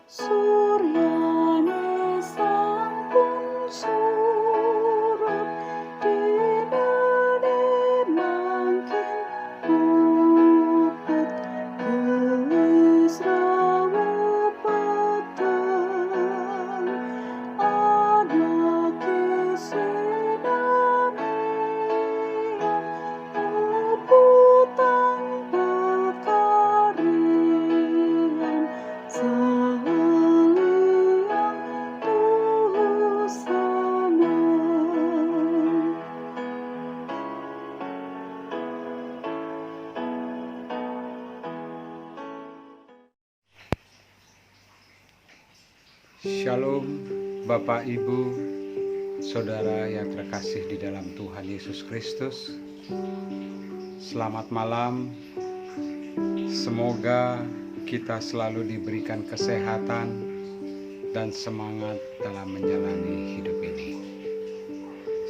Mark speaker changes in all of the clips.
Speaker 1: Suryane sampun surup, dinane mangkin mupet, gelis rawuh peteng, ana kesinamian, rebutan pekarian, saliang tusana.
Speaker 2: Shalom Bapak Ibu, Saudara yang terkasih di dalam Tuhan Yesus Kristus. Selamat malam. Semoga kita selalu diberikan kesehatan dan semangat dalam menjalani hidup ini.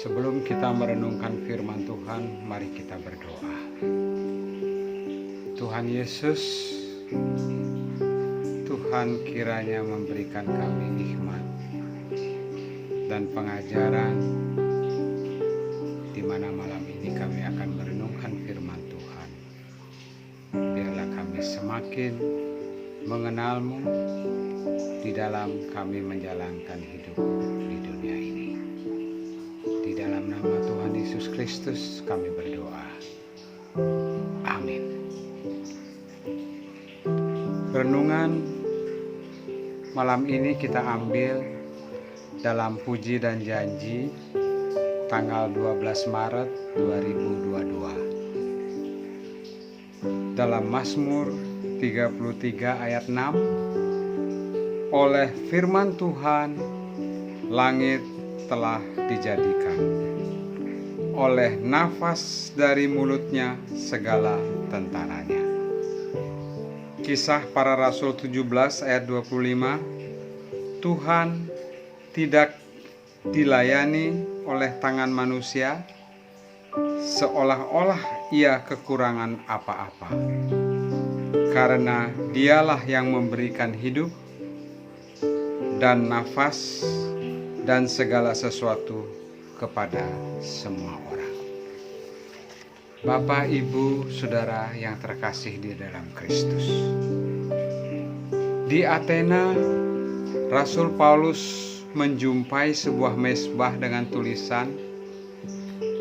Speaker 2: Sebelum kita merenungkan firman Tuhan, mari kita berdoa. Tuhan Yesus, Tuhan kiranya memberikan kami hikmat dan pengajaran di mana malam ini kami akan merenungkan firman Tuhan. Biarlah kami semakin mengenal-Mu di dalam kami menjalankan hidup di dunia ini. Di dalam nama Tuhan Yesus Kristus kami berdoa. Amin. Renungan malam ini kita ambil dalam Puji dan Janji tanggal 12 Maret 2022. Dalam Mazmur 33 ayat 6, oleh firman Tuhan langit telah dijadikan, oleh nafas dari mulutnya segala tentaranya. Kisah Para Rasul 17 ayat 25, Tuhan tidak dilayani oleh tangan manusia seolah-olah ia kekurangan apa-apa, karena dialah yang memberikan hidup dan nafas dan segala sesuatu kepada semua orang. Bapak, Ibu, Saudara yang terkasih di dalam Kristus. Di Athena, Rasul Paulus menjumpai sebuah mezbah dengan tulisan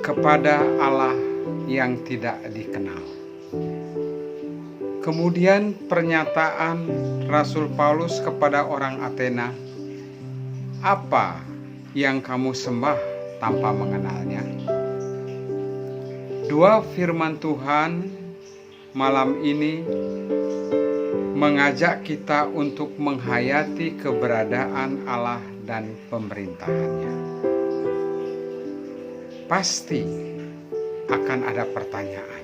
Speaker 2: kepada Allah yang tidak dikenal. Kemudian pernyataan Rasul Paulus kepada orang Athena, apa yang kamu sembah tanpa mengenalnya? Dua firman Tuhan malam ini mengajak kita untuk menghayati keberadaan Allah dan pemerintahannya. Pasti akan ada pertanyaan,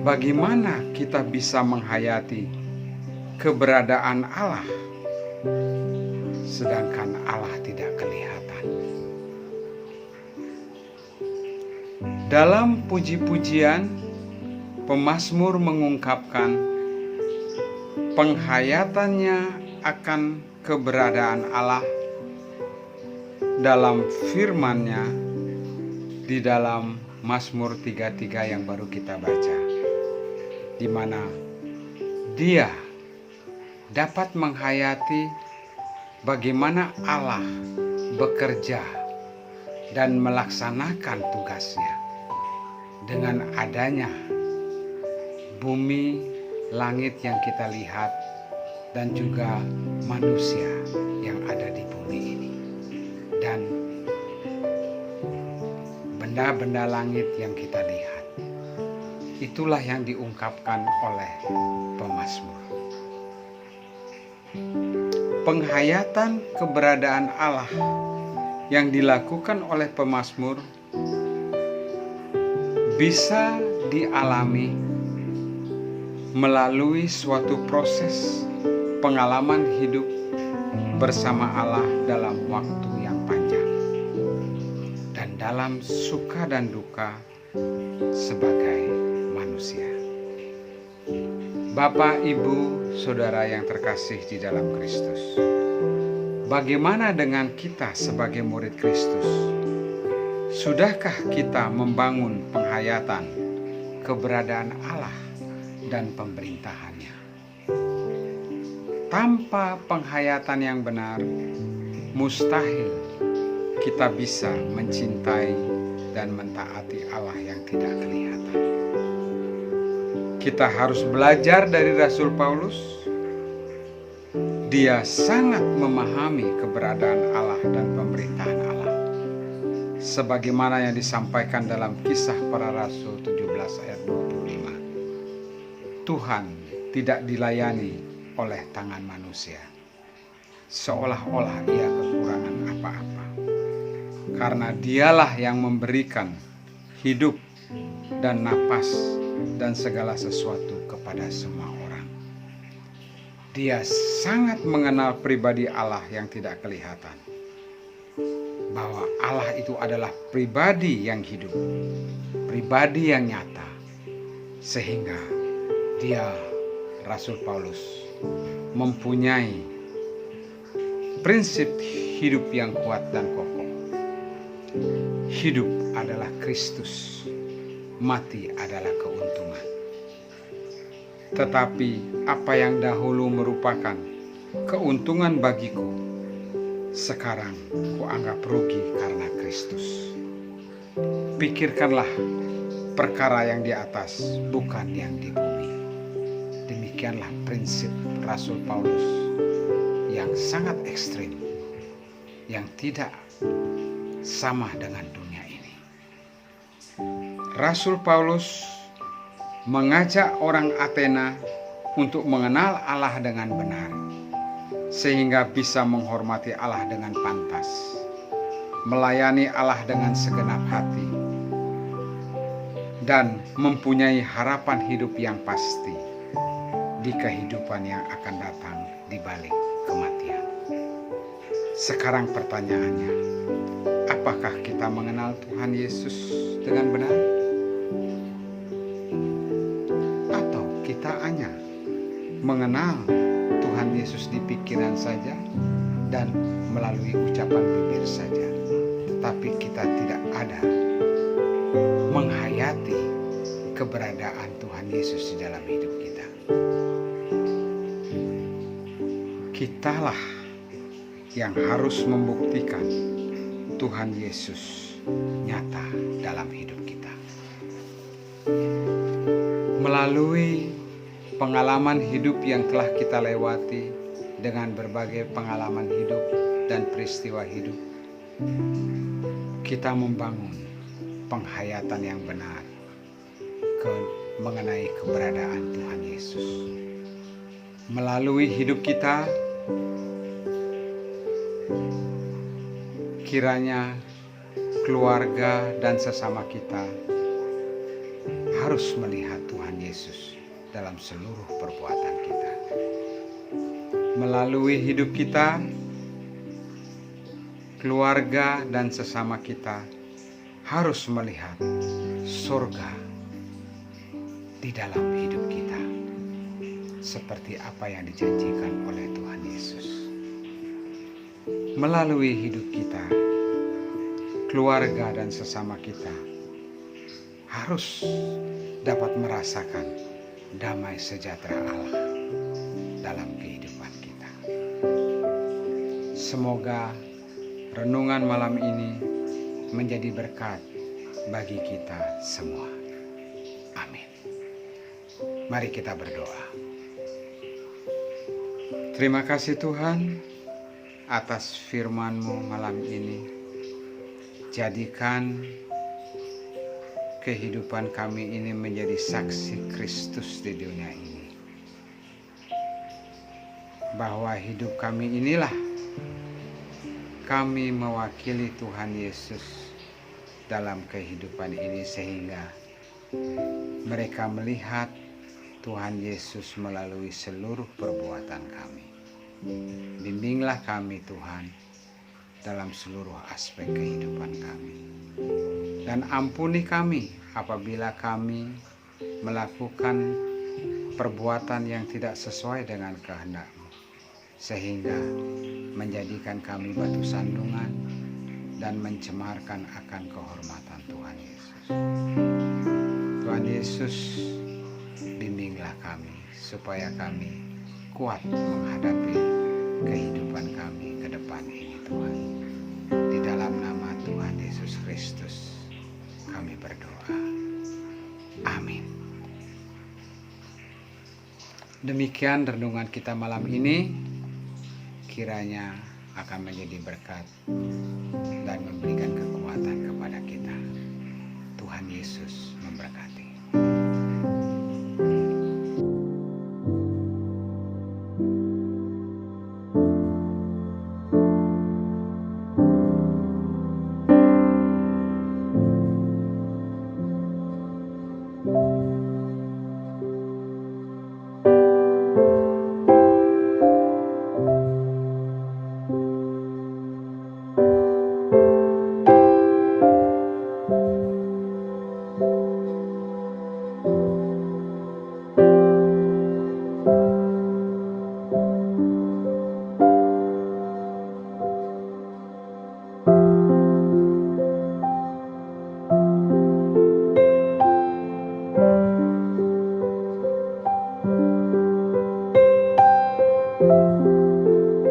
Speaker 2: bagaimana kita bisa menghayati keberadaan Allah sedangkan Allah tidak kelihatan? Dalam puji-pujian, pemazmur mengungkapkan penghayatannya akan keberadaan Allah dalam firman-Nya di dalam Mazmur 33 yang baru kita baca, di mana dia dapat menghayati bagaimana Allah bekerja dan melaksanakan tugasnya dengan adanya bumi, langit yang kita lihat, dan juga manusia yang ada di bumi ini, dan benda-benda langit yang kita lihat. Itulah yang diungkapkan oleh pemazmur. Penghayatan keberadaan Allah yang dilakukan oleh pemazmur bisa dialami melalui suatu proses pengalaman hidup bersama Allah dalam waktu yang panjang dan dalam suka dan duka sebagai manusia. Bapak, Ibu, Saudara yang terkasih di dalam Kristus, bagaimana dengan kita sebagai murid Kristus? Sudahkah kita membangun penghayatan keberadaan Allah dan pemerintahannya? Tanpa penghayatan yang benar, mustahil kita bisa mencintai dan mentaati Allah yang tidak kelihatan. Kita harus belajar dari Rasul Paulus. Dia sangat memahami keberadaan Allah dan pemerintahan Allah, sebagaimana yang disampaikan dalam Kisah Para Rasul 17 ayat 25. Tuhan tidak dilayani oleh tangan manusia, seolah-olah ia kekurangan apa-apa, karena dialah yang memberikan hidup dan napas dan segala sesuatu kepada semua orang. Dia sangat mengenal pribadi Allah yang tidak kelihatan, bahwa Allah itu adalah pribadi yang hidup, pribadi yang nyata, sehingga dia, Rasul Paulus, mempunyai prinsip hidup yang kuat dan kokoh. Hidup adalah Kristus, mati adalah keuntungan. Tetapi apa yang dahulu merupakan keuntungan bagiku, sekarang kuanggap rugi karena Kristus. Pikirkanlah perkara yang di atas, bukan yang di bumi. Demikianlah prinsip Rasul Paulus yang sangat ekstrim, yang tidak sama dengan dunia ini. Rasul Paulus mengajak orang Athena untuk mengenal Allah dengan benar, sehingga bisa menghormati Allah dengan pantas, melayani Allah dengan segenap hati, dan mempunyai harapan hidup yang pasti di kehidupan yang akan datang di balik kematian. Sekarang pertanyaannya, apakah kita mengenal Tuhan Yesus dengan benar? Atau kita hanya mengenal Tuhan Yesus di pikiran saja dan melalui ucapan bibir saja, tetapi kita tidak ada menghayati keberadaan Tuhan Yesus di dalam hidup kita? Kitalah yang harus membuktikan Tuhan Yesus nyata dalam hidup kita. Melalui pengalaman hidup yang telah kita lewati dengan berbagai pengalaman hidup dan peristiwa hidup, kita membangun penghayatan yang benar mengenai keberadaan Tuhan Yesus. Melalui hidup kita, kiranya keluarga dan sesama kita harus melihat Tuhan Yesus dalam seluruh perbuatan kita. Melalui hidup kita, keluarga dan sesama kita harus melihat surga di dalam hidup kita, seperti apa yang dijanjikan oleh Tuhan Yesus. Melalui hidup kita, keluarga dan sesama kita harus dapat merasakan damai sejahtera Allah dalam kehidupan kita. Semoga renungan malam ini menjadi berkat bagi kita semua. Amin. Mari kita berdoa. Terima kasih Tuhan atas firman-Mu malam ini. Jadikan kehidupan kami ini menjadi saksi Kristus di dunia ini, bahwa hidup kami inilah kami mewakili Tuhan Yesus dalam kehidupan ini, sehingga mereka melihat Tuhan Yesus melalui seluruh perbuatan kami. Bimbinglah kami Tuhan dalam seluruh aspek kehidupan kami, dan ampuni kami apabila kami melakukan perbuatan yang tidak sesuai dengan kehendak-Mu, sehingga menjadikan kami batu sandungan dan mencemarkan akan kehormatan Tuhan Yesus. Tuhan Yesus, bimbinglah kami supaya kami kuat menghadapi kehidupan kami ke depan ini, Tuhan. Di dalam nama Tuhan Yesus Kristus kami berdoa. Amin. Demikian renungan kita malam ini, kiranya akan menjadi berkat dan memberikan kekuatan kepada kita. Tuhan Yesus memberkati.